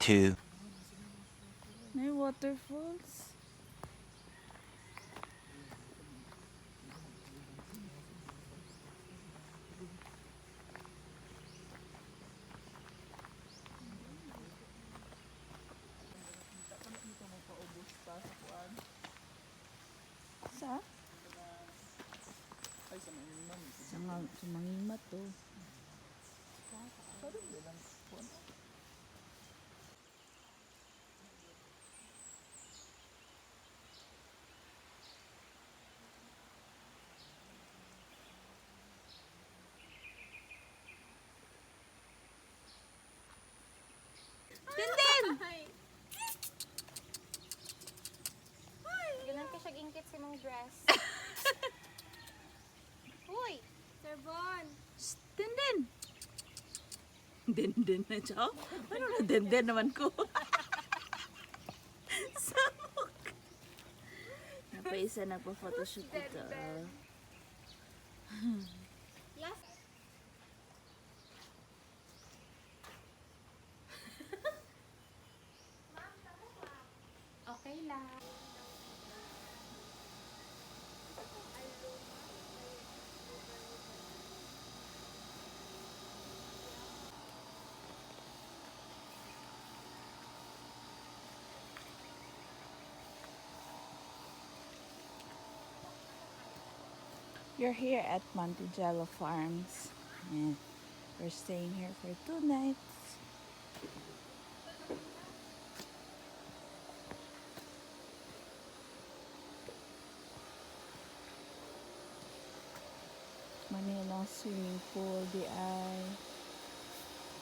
later. May waterfalls. Sa? Sa mangimat to. Ganun ka siya gingkit si mong dress. Uy! Sir Bon! Denden! Denden na siya. Ano na denden naman ko? Samok! Napaisa na po photoshoot ito. Last. Okay lang. You're here at Montejalo Farms and we're staying here for 2 nights. Manilang swimming pool, di ay.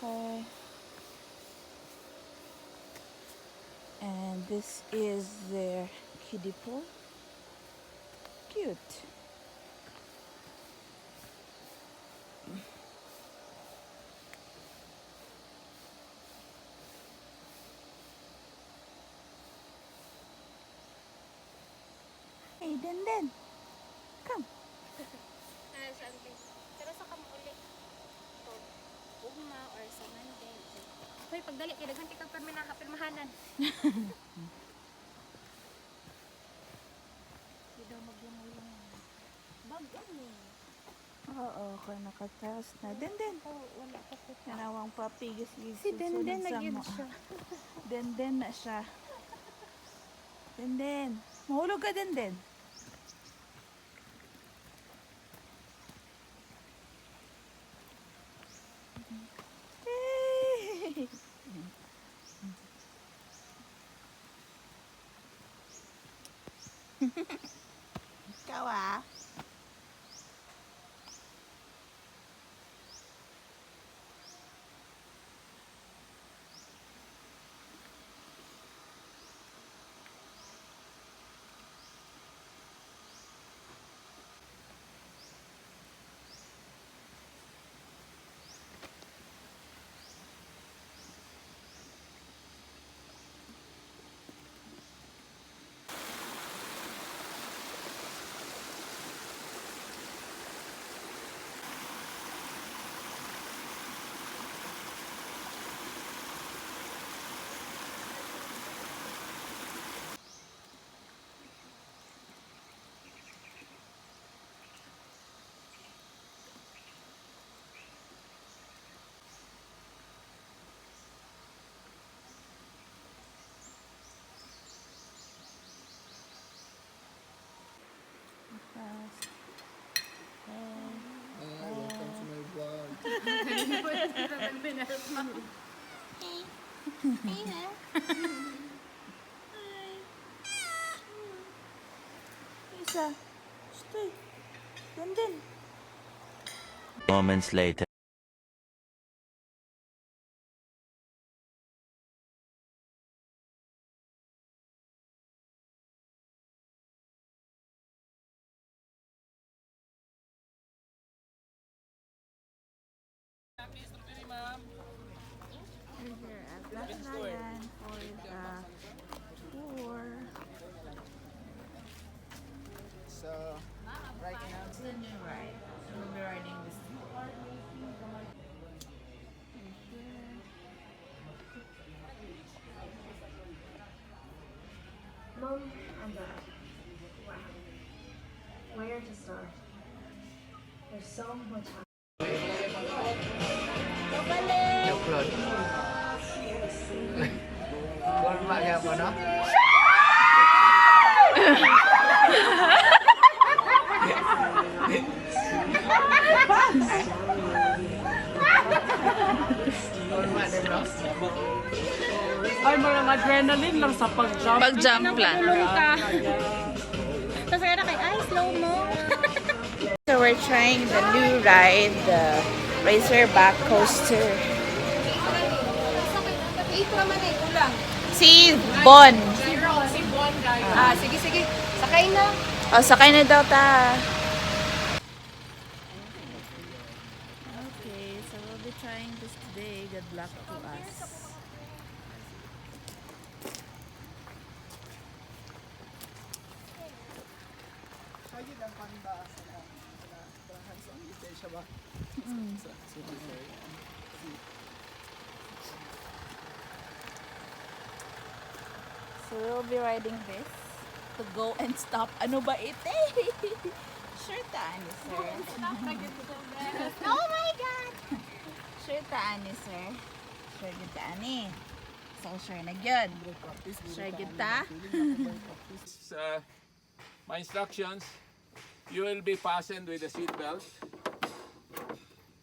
Hi. And this is their kiddie pool. Cute. Hey, Denden. Come. Pero sa kamuli. Ito, ugma or sa Monday. Hoy, pagdali, kaya daghan kita pirmahanan. Hindi daw maglungo-lungo. Bagang eh. Oo, kaya nakataas na. Denden. Wala pa ko. Kanawang papigis Si Denden nagyan siya. Denden na siya. Denden. Mahulog ka, Denden. Hey! Ikaw ah. Welcome to my vlog. Isa. Stay. Denden. Moments later. We're here at Dahilayan for the tour. So, right now, It's the new ride. We'll be riding this thing. We're here. and wow, where to start? There's so much. Upload. Forma kaya po, no? Forma din, no? Ay, marang adrenaline lang sa pag-jump. Pag-jump lang. Tulong ka. Tapos kaya na kay, ay, slow mo. So we're trying the new ride, the Razorback coaster. Si Bon. Si Bon, guys. Sige. Sakay na. Oh, sakay na daw ta. Okay, so we'll be trying this today. Good luck to us. Kaya ang panda sa hands-on dito siya ba? So we'll be riding this to go and stop. Ano ba ite? Sure taan ni sir. Oh my God! Sure taan ni sir. Sure gid taan ni. So sure na gyud. Sure gid ta. My instructions, you will be fastened with a seat belt.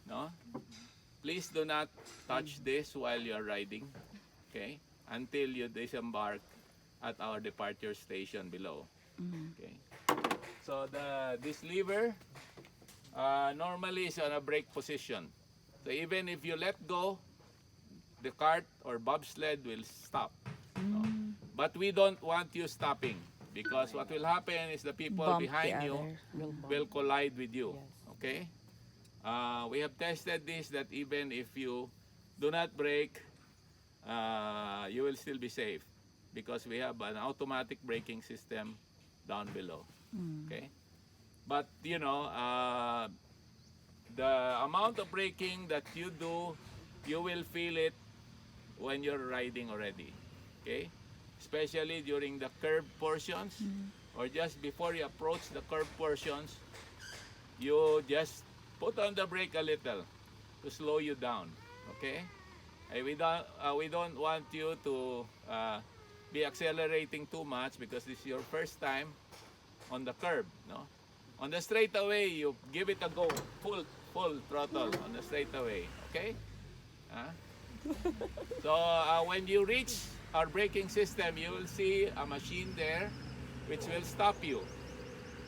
No? Please do not touch this while you are riding. Okay? Until you disembark at our departure station below. Okay? So this lever normally is on a brake position. So even if you let go, the cart or bobsled will stop. No? But we don't want you stopping, because what will happen is the people Bump the behind you other. will collide with you. Okay? We have tested this, that even if you do not brake, you will still be safe, because we have an automatic braking system down below. Okay? But you know, the amount of braking that you do, you will feel it when you're riding already. Okay? Especially during the curve portions, or just before you approach the curve portions, you just put on the brake a little to slow you down. Okay? We don't want you to be accelerating too much, because this is your first time on the curb. No? On the straightaway, you give it a go, full throttle on the straightaway. Okay? So when you reach our braking system, you will see a machine there which will stop you.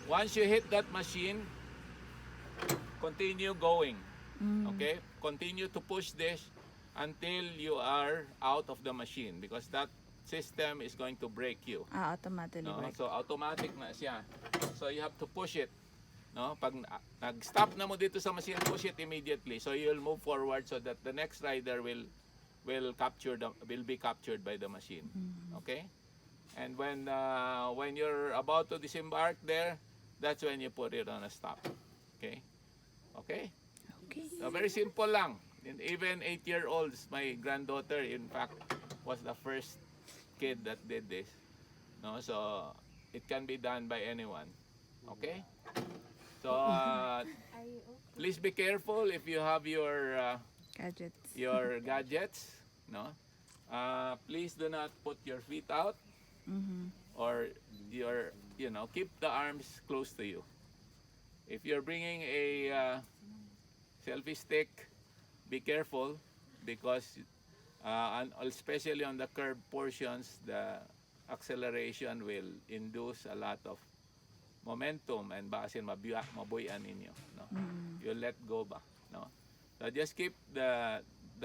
Once you hit that machine, continue going. Okay? Continue to push this until you are out of the machine, because that system is going to brake you. Automatically No? brake. So automatic na siya. So you have to push it. No? Pag nag-stop na mo dito sa machine, push it immediately. So you'll move forward so that the next rider will be captured by the machine. Okay? And when you're about to disembark there, that's when you put it on a stop. Okay? Okay? Okay. So very simple lang. And even 8-year-olds, my granddaughter, in fact, was the first kid that did this. No, so it can be done by anyone. Okay? So please be careful if you have your gadgets. No, please do not put your feet out, or keep the arms close to you. If you're bringing a selfie stick, be careful, because especially on the curb portions, the acceleration will induce a lot of momentum, and baka mabuyan ninyo. No? You let go ba. No? So just keep the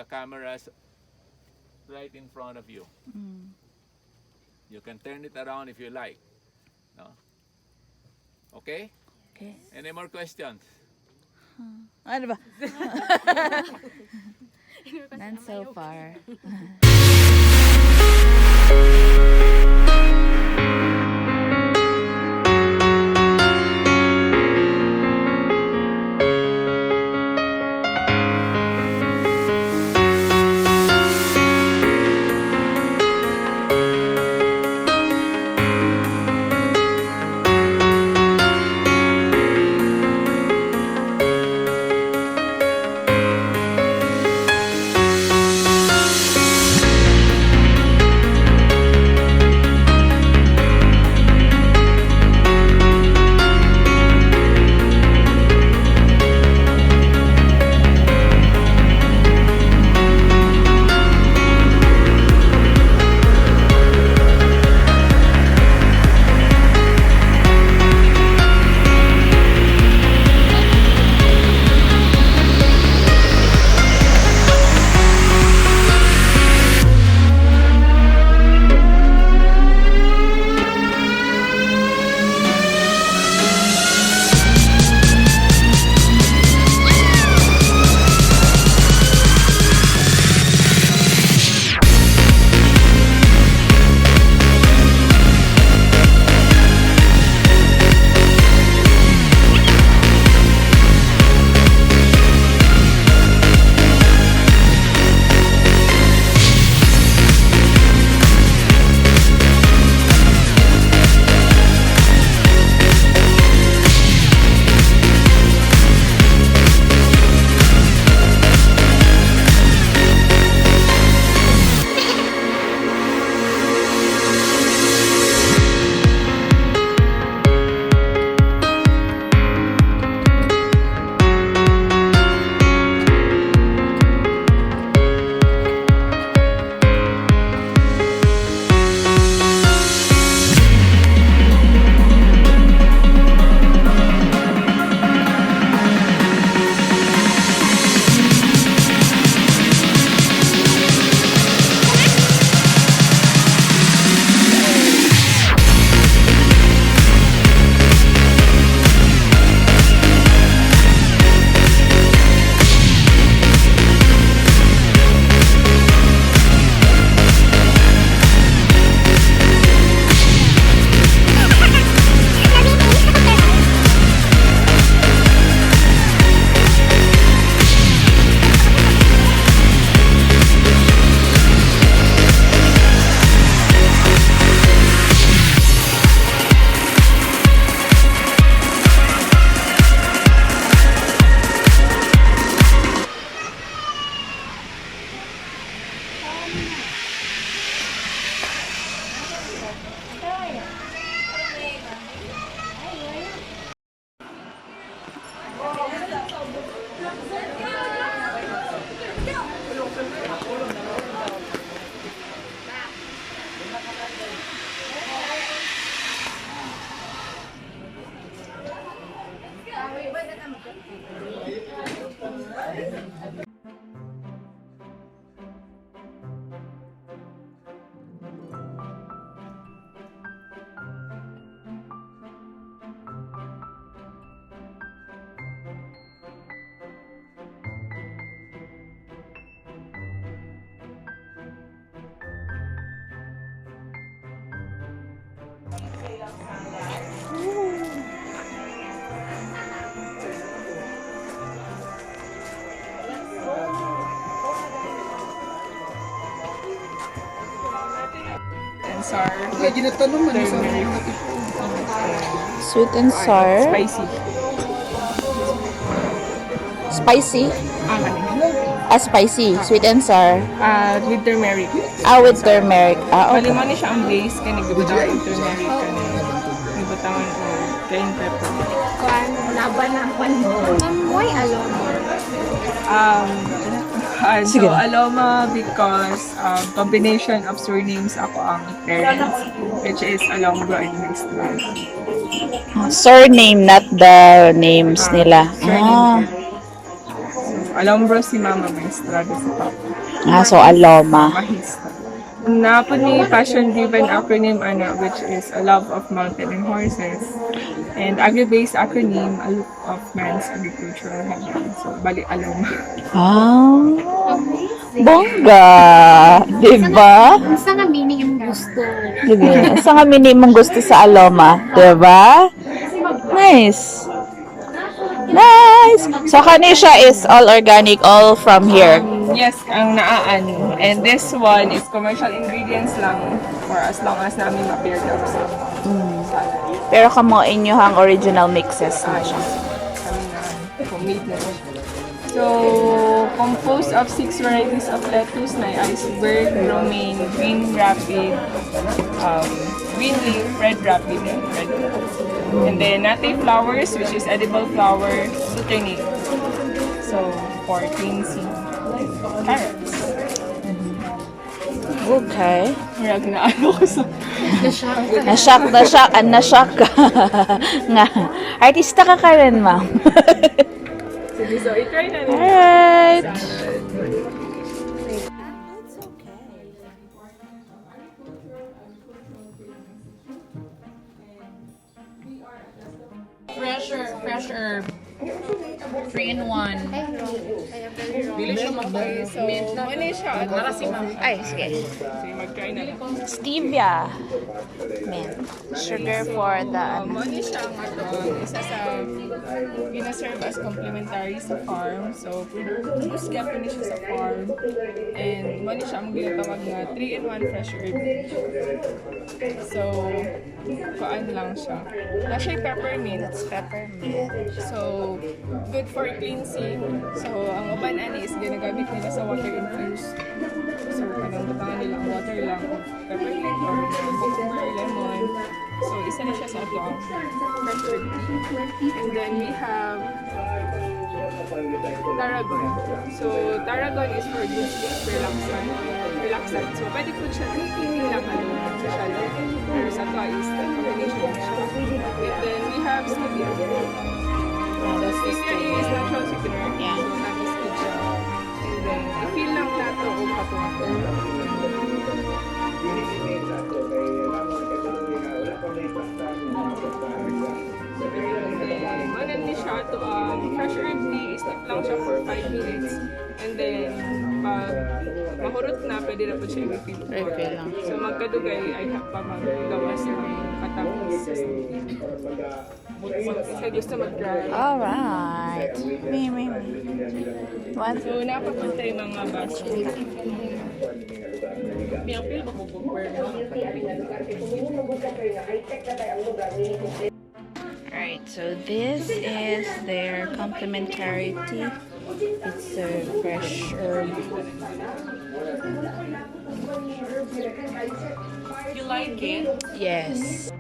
cameras right in front of you. You can turn it around if you like. No? Okay? Okay. Any more questions? Ano ba? None so far. Kaya ginatanong man sa Sweet and sour. Spicy. Spicy? Ano? Spicy. Sweet and sour. With turmeric. With turmeric. Okay. Malimo ni siya ang base kaya nagbubutangan yung turmeric ka na. Nagbutangan ko cayenne pepper. Why Alomah? So, Alomah because combination of surnames ako ang parents, which is Alomah and Maestra. Surname, not the names nila. Surname. Alomah si Mama, Maestra si Papa. So Alomah. Mahista. Napod ni passion-driven acronym which is a love of mountain and horses. And agri-based acronym, a look of man's agricultural heaven. So, bali Alomah. Bongga! Diba? Basta nga meaning yung gusto. Sige. Sa nga minimum gusto sa Alomah. Diba? Nice. Nice! So, kanisha is all organic, all from here. Yes, ang naan. And this one is commercial ingredients lang for as long as namin ma-paired up sa salad. Pero kamo inyohang original mixes na siya. Kami na homemade na siya. So, composed of 6 varieties of lettuce na iceberg, romaine, green rapid, green leaf, red rapid, and red rapid. And then native flowers, which is edible flower, glutinate. So, for cleansing. Carrots. Okay. Murag na ano ko sa... Nashock ka. Nga. Artista ka ka rin, ma'am. Sige, so i-try na rin. Alright. Fresh herb. 3-in-1. Dili siya mag-mint. Ano siya? Ay, sige. Sige, mag-try na lang. Stevia. Mint. Sugar for the... Ano siya ang isa sa pinaserve as complementary sa farm. So, produce gap ni siya sa farm. And ano siya ang ginatawag na 3-in-1 fresh herb. So, kuan lang siya. Na siya peppermint. Peppermint. So, good for cleansing. So, ang uban ani is ginagamit nila sa water infused. So, kanang butangan nila ang water lang o peppermint or cucumber, lemon. So, isa na siya sa ato ang fresh herb tea. And then we have tarragon. So, tarragon is for good sleep, relaxant. So, pwede po siya drinking lang siya lang. Pero sa ato is combination siya. And then we have stevia. Stevia is natural sweetener. Yeah. So, tapos good siya. And then, i-feel lang plato o patungo. Manan ni siya to fresh herb tea, steep lang siya for 5 minutes. And then, pag mahurot na, pwede na po siya i-refill. Refill lang. So, magkadugay ay pa magawas ng katapos sa steam. Kasi gusto mag-dry. Alright. Me. What? So, napapunta yung mga basket. Alright, so this is their complimentary tea. It's a fresh herb. You like it? Yes.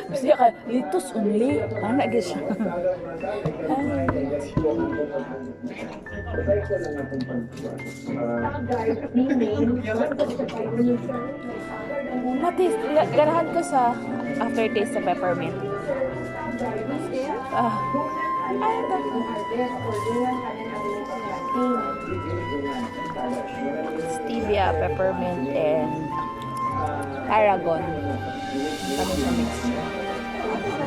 Kasi ka, litos only. Ano na siya? Matis, ganahan ko sa aftertaste sa peppermint. Stevia, peppermint, and tarragon. Kami sa mixture.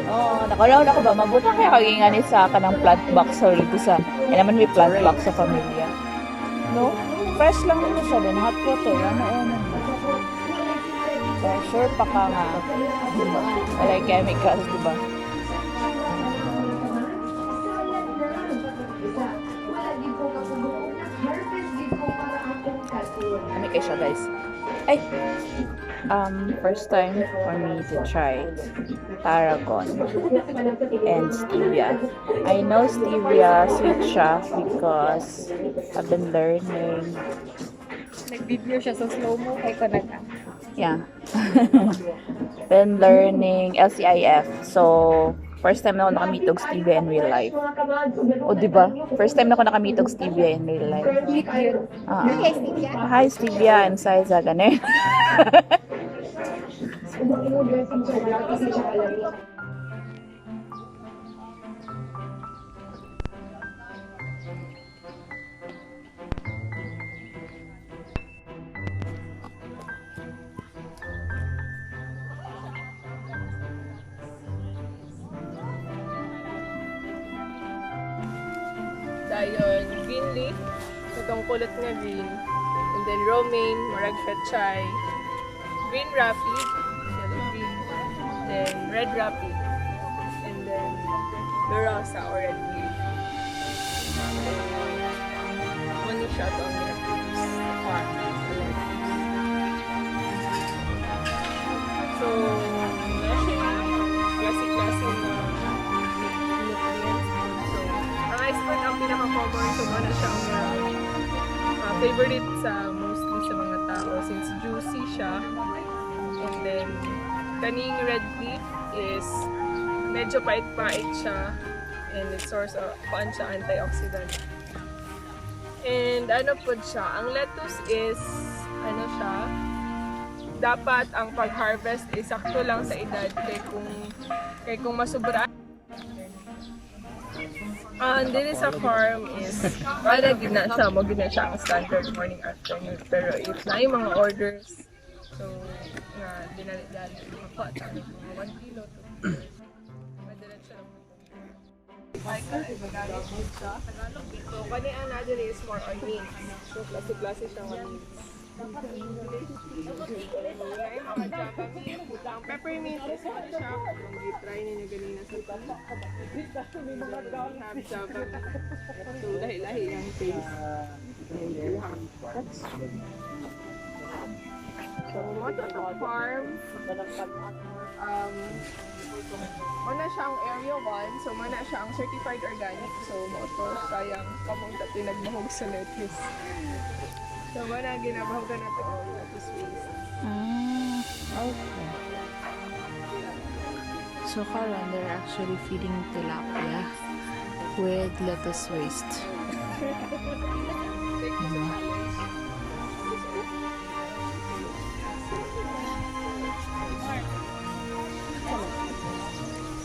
Oh, nakalaw na ko ba? Mabuti kaya kagingani sa kanang plant box or dito sa, naman may plant box sa pamilya. No? Fresh lang naman siya din. Hot water. Ano. Sure pa ka nga. Wala chemicals, diba? Ano kayo siya, guys? Ay! First time for me to try tarragon and stevia. I know stevia sweet siya because I've been learning. Nag-video siya sa slow-mo kay Konaga. Yeah. Been learning LCIF. So, first time na ako nakameet og stevia in real life. O, diba? First time na ako nakameet og stevia in real life. Hi, stevia. I'm Saiza. Ganun. Dayon, green leaf, itong kulot nga green. And then romaine, murag chai, green rapid, yellow green, then red rapid, and then Larosa or red leaf. Money shot on the farm. So, nasa classic-classic na nutrients. So, ang ice cream ang pinaka-common, so mana siyang favorite sa mostly sa mga tao since juicy siya. And then, kaning red leaf is medyo pait-pait siya and it source of antioxidant. And ano po siya, ang lettuce is ano siya, dapat ang pag-harvest is sakto lang sa edad kay kung masubra. And din sa farm is para gina siya ang standard morning afternoon, pero if na yung mga orders, so nga dinali-dali ako at mga 1 kilo to madalat siya lang. So kanian na din is more on meat, so klase-klase siya ng meat. Ang peppermint is ano siya, kung i-try ninyo ganina sa pala. Have Java meat. So, lahi-lahi ang taste. So, mo to farm. Muna siya ang area 1, so muna siya ang certified organic. So, mo to sayang kamong dati nagmahog sa lettuce. So, muna ginabahogan natin ang lettuce waste. Okay. So, Karan, they're actually feeding tilapia with lettuce waste.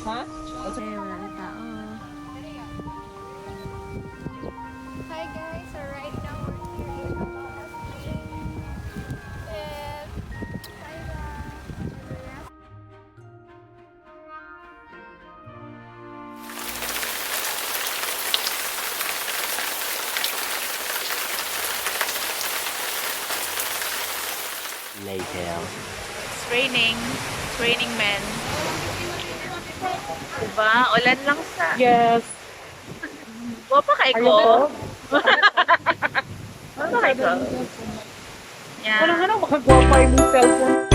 Ha? Wala na tao. Hi guys, so right now we're here in Alomah and Later. It's raining. It's raining, men. Diba? Ulan lang sa... Yes. Wapa kay ko. Wapa kay ko. Ano nga makagawa pa yung cellphone?